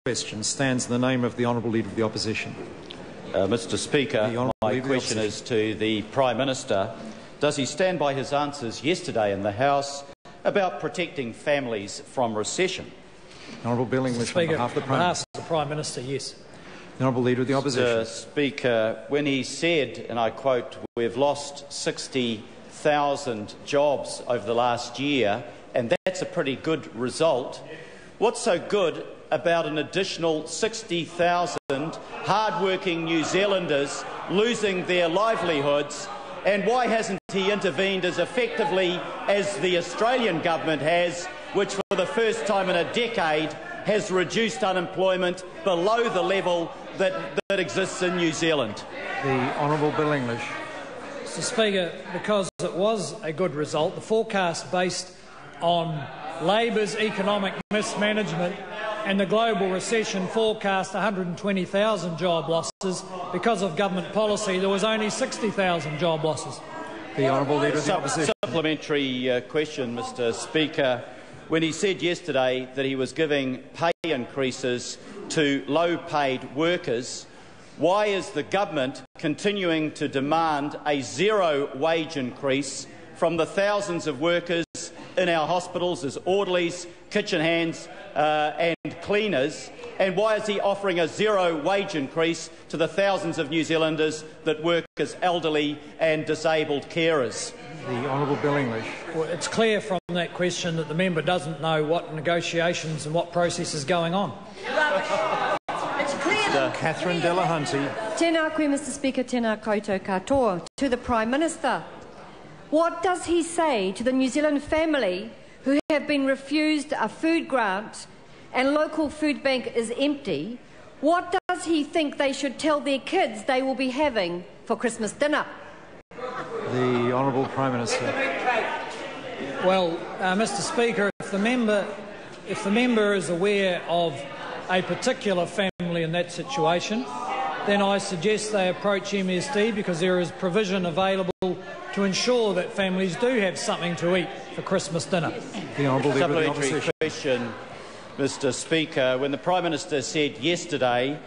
question stands in the name of the Honourable Leader of the Opposition. Mr Speaker, my question is to the Prime Minister. Does he stand by his answers yesterday in the House about protecting families from recession? Honourable Bill English, on behalf of the Prime Minister. The Prime Minister, yes. The Honourable Leader of the Opposition. Mr Speaker, when he said, and I quote, "We've lost 60,000 jobs over the last year, and that's a pretty good result," what's so good about an additional 60,000 hard-working New Zealanders losing their livelihoods, and why hasn't he intervened as effectively as the Australian government has, which for the first time in a decade has reduced unemployment below the level that exists in New Zealand? The Honourable Bill English. Mr Speaker, because it was a good result, the forecast based on Labor's economic mismanagement and the global recession forecast 120,000 job losses. Because of government policy, there was only 60,000 job losses. The Honourable Leader of the Opposition. Supplementary question, Mr Speaker. When he said yesterday that he was giving pay increases to low-paid workers, why is the government continuing to demand a zero wage increase from the thousands of workers in our hospitals as orderlies, kitchen hands and cleaners? And why is he offering a zero wage increase to the thousands of New Zealanders that work as elderly and disabled carers? The Honourable Bill English. Well, it's clear from that question that the member doesn't know what negotiations and what process is going on. It's clear. Catherine Delahunty. Tēnā koe, Mr Speaker, tēnā koutou katoa. To the Prime Minister, what does he say to the New Zealand family who have been refused a food grant and local food bank is empty? What does he think they should tell their kids they will be having for Christmas dinner? The Honourable Prime Minister. Well, Mr Speaker, if the member is aware of a particular family in that situation, then I suggest they approach MSD, because there is provision available to ensure that families do have something to eat for Christmas dinner. The Honourable Leader of the Supplementary Opposition. question, Mr Speaker. When the Prime Minister said yesterday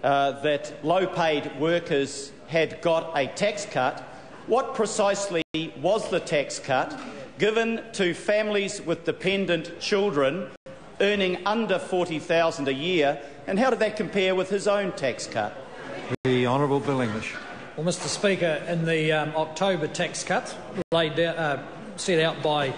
that low-paid workers had got a tax cut, what precisely was the tax cut given to families with dependent children earning under $40,000 a year, and how did that compare with his own tax cut? The Honourable Bill English. Well, Mr Speaker, in the October tax cuts set out by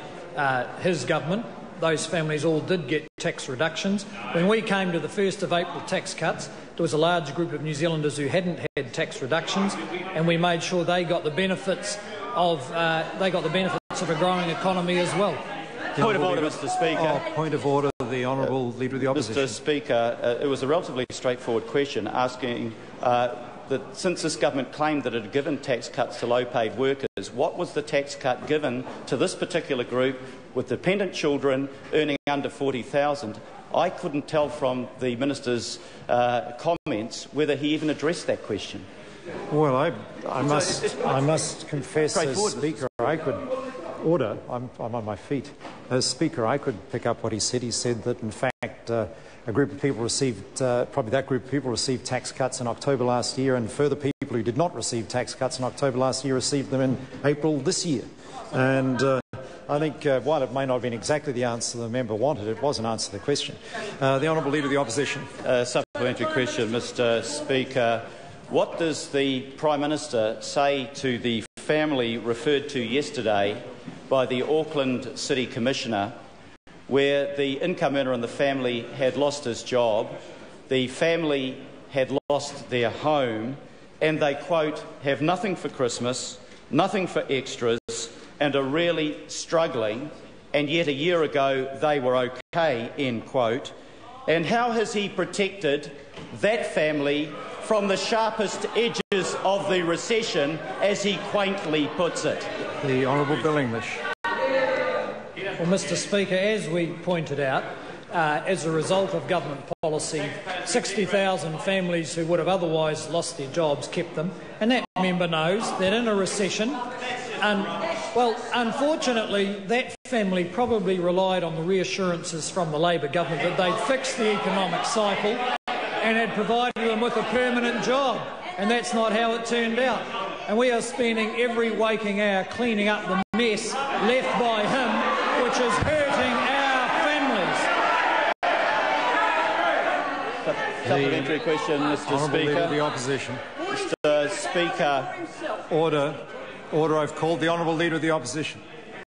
his government, those families all did get tax reductions. When we came to the 1st of April tax cuts, there was a large group of New Zealanders who hadn't had tax reductions, and we made sure they got the benefits of a growing economy as well. Point of order, Mr Speaker. Point of order, the Honourable Leader of the Opposition. Mr Speaker, it was a relatively straightforward question asking that since this government claimed that it had given tax cuts to low-paid workers, what was the tax cut given to this particular group with dependent children earning under $40,000? I couldn't tell from the Minister's comments whether he even addressed that question. Well, I must confess, as Speaker, I could order. I'm on my feet. As Speaker, I could pick up what he said. He said that, in fact, a group of people received, probably that group of people received tax cuts in October last year, and further people who did not receive tax cuts in October last year received them in April this year. And I think while it may not have been exactly the answer the member wanted, it was an answer to the question. The Honourable Leader of the Opposition. Supplementary question, Mr Speaker. What does the Prime Minister say to the family referred to yesterday by the Auckland City Commissioner, where the income earner in the family had lost his job, the family had lost their home, and they, quote, have nothing for Christmas, nothing for extras, and are really struggling, and yet a year ago they were okay, end quote. And how has he protected that family from the sharpest edges of the recession, as he quaintly puts it? The Honourable Bill English. Well, Mr Speaker, as we pointed out, as a result of government policy, 60,000 families who would have otherwise lost their jobs kept them, and that member knows that in a recession, well, unfortunately, that family probably relied on the reassurances from the Labor government that they'd fixed the economic cycle and had provided them with a permanent job, and that's not how it turned out. And we are spending every waking hour cleaning up the mess left by him, which is hurting our families. Supplementary question, Mr. Speaker. Leader of the Opposition. Mr. Speaker. Order. Order. I've called the Honourable Leader of the Opposition.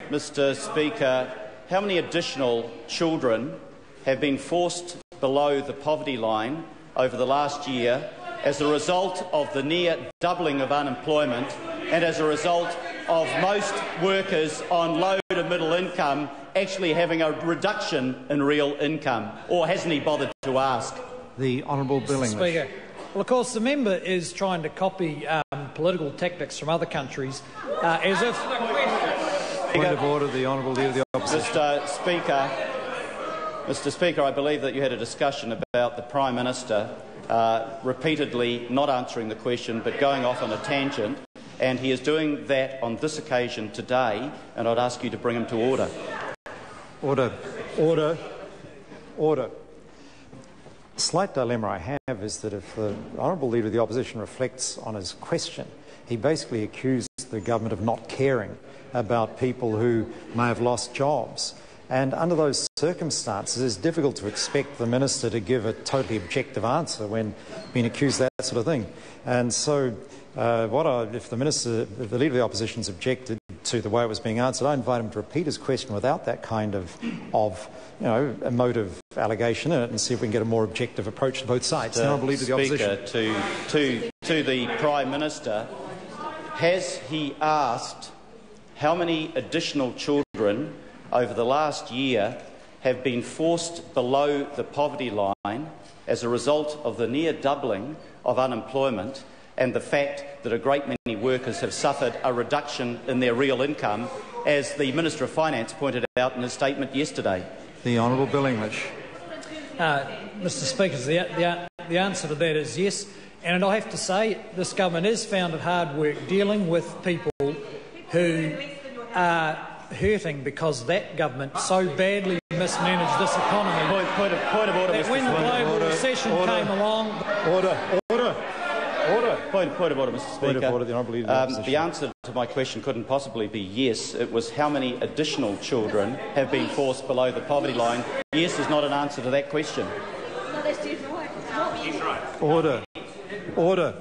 Mr. Speaker, how many additional children have been forced below the poverty line over the last year as a result of the near doubling of unemployment and as a result of most workers on low to middle income actually having a reduction in real income? Or hasn't he bothered to ask? The Honourable Bill English. Speaker. Well, of course, the member is trying to copy political tactics from other countries as if... Point of order, the Honourable Leader of the Opposition. Mr. Speaker, I believe that you had a discussion about the Prime Minister repeatedly not answering the question but going off on a tangent, and he is doing that on this occasion today, and I'd ask you to bring him to order. Order. Order. Order. The slight dilemma I have is that if the Honourable Leader of the Opposition reflects on his question, he basically accused the government of not caring about people who may have lost jobs. And under those circumstances, it's difficult to expect the Minister to give a totally objective answer when being accused of that sort of thing. And so if the Leader of the Opposition is objected to the way it was being answered, I invite him to repeat his question without that kind of emotive allegation in it and see if we can get a more objective approach to both sides. The Honourable Leader of the Opposition. To the Prime Minister, has he asked how many additional children over the last year have been forced below the poverty line as a result of the near doubling of unemployment and the fact that a great many workers have suffered a reduction in their real income, as the Minister of Finance pointed out in his statement yesterday? The Honourable Bill English. Mr. Speaker, the answer to that is yes. And I have to say, this government is found it hard work dealing with people who are hurting because that government so badly mismanaged this economy. Point of order, that Mr. when the global recession came along... Order. Point of order, Mr. Speaker. Point of order, the Honourable Leader of the Opposition. The answer to my question couldn't possibly be yes. It was how many additional children have been forced below the poverty line. Yes is not an answer to that question. Order. Order.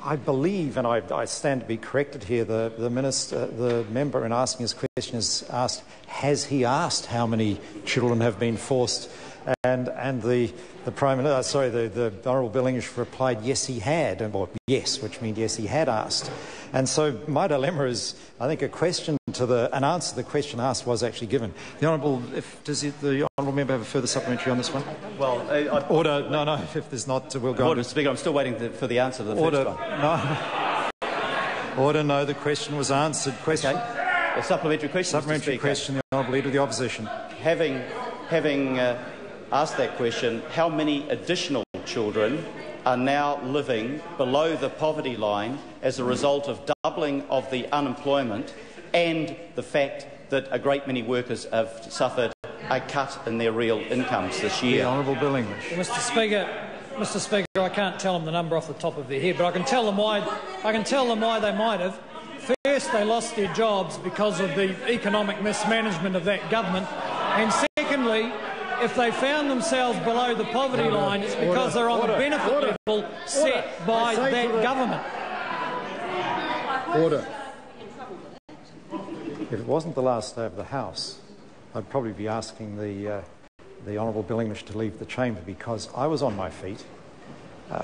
I believe, and I stand to be corrected here, the member in asking his question has asked, has he asked how many children have been forced? And the Honourable Bill English replied, yes, he had, yes, which means yes, he had asked. And so my dilemma is, I think an answer to the question asked was actually given. The Honourable, does the Honourable member have a further supplementary on this one? Well, order. No. If there's not, we'll go. Order, Mr. Speaker. I'm still waiting for the answer to the order. first one. No. Order. No. The question was answered. Question. Okay. A supplementary question. Supplementary question. The Honourable Leader of the Opposition. Having asked that question, how many additional children are now living below the poverty line as a result of doubling of the unemployment and the fact that a great many workers have suffered a cut in their real incomes this year? The Honourable Bill English. Mr. Speaker, I can't tell them the number off the top of their head, but I can tell them why they might have. First, they lost their jobs because of the economic mismanagement of that government, and secondly, if they found themselves below the poverty line, it's because they're on the benefit level set by that government. Order. If it wasn't the last day of the House, I'd probably be asking the Honourable Bill English to leave the chamber, because I was on my feet.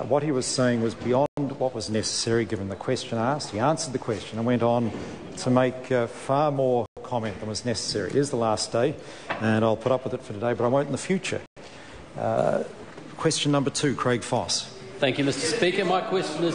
What he was saying was beyond what was necessary given the question asked. He answered the question and went on to make far more comment than was necessary. It is the last day, and I'll put up with it for today, but I won't in the future. Question number 2, Craig Foss. Thank you, Mr. Speaker. My question is